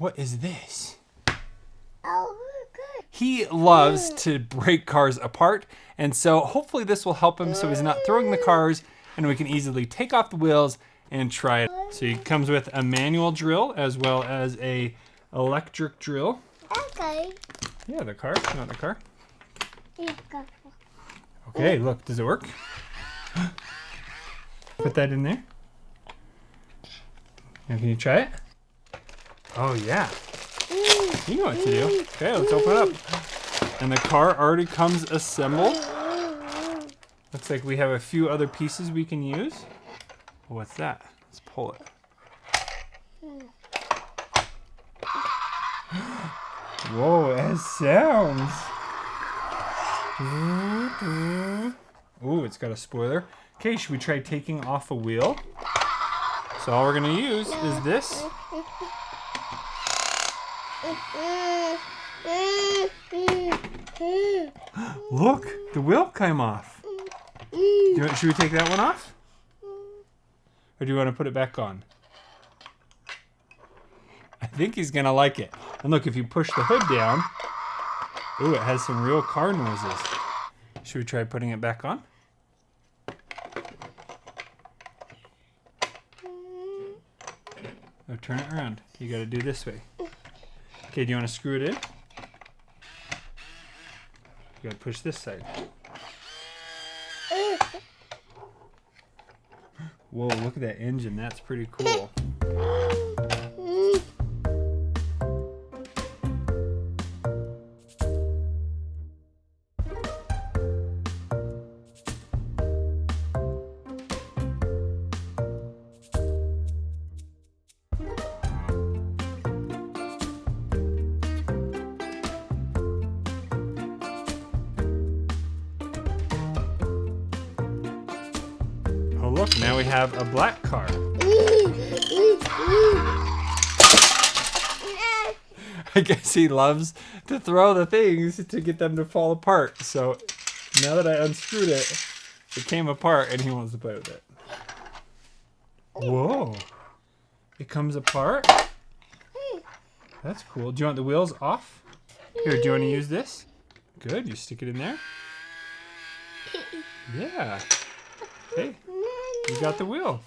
What is this? Oh, good. He loves to break cars apart, and so hopefully this will help him so he's not throwing the cars, and we can easily take off the wheels and try it. So he comes with a manual drill as well as a electric drill. Okay. Yeah, the car. You want the car? Yeah, go. Okay, look, does it work? Put that in there. Now can you try it? Oh yeah. You know what to do. Okay, let's open it up. And the car already comes assembled. Looks like we have a few other pieces we can use. Oh, what's that? Let's pull it. Whoa, it has sounds. Ooh, it's got a spoiler. Okay, should we try taking off a wheel? So all we're gonna use is this. Look, the wheel came off. Should we take that one off? Or do you want to put it back on? I think he's gonna like it. And look, if you push the hood down, ooh, it has some real car noises. Should we try putting it back on? Oh, turn it around. You gotta do this way. Okay, do you want to screw it in? You gotta push this side. Whoa, look at that engine. That's pretty cool. Oh, look, now we have a black car. I guess he loves to throw the things to get them to fall apart. So now that I unscrewed it, it came apart and he wants to play with it. Whoa. It comes apart? That's cool. Do you want the wheels off? Here, do you want to use this? Good, you stick it in there. Yeah. Okay, you got the wheel.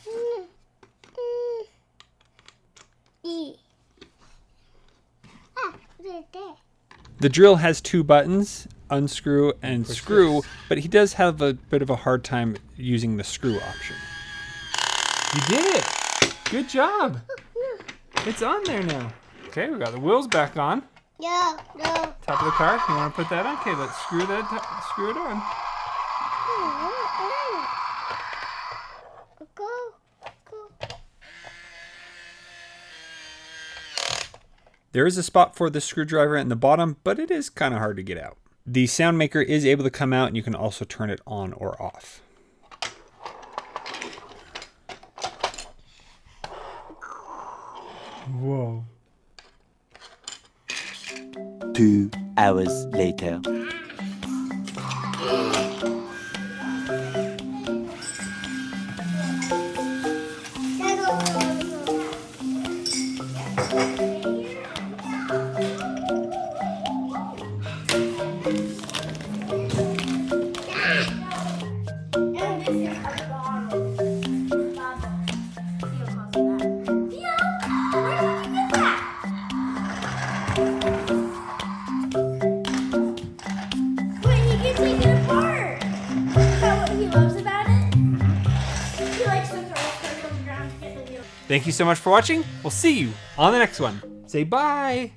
The drill has two buttons, unscrew and screw, but he does have a bit of a hard time using the screw option. You did it! Good job! It's on there now. Okay, we got the wheels back on. Yeah, no. Top of the car, you want to put that on? Okay, let's screw it on. There is a spot for the screwdriver in the bottom, but it is kind of hard to get out. The sound maker is able to come out and you can also turn it on or off. Whoa. 2 hours later. Thank you so much for watching. We'll see you on the next one. Say bye.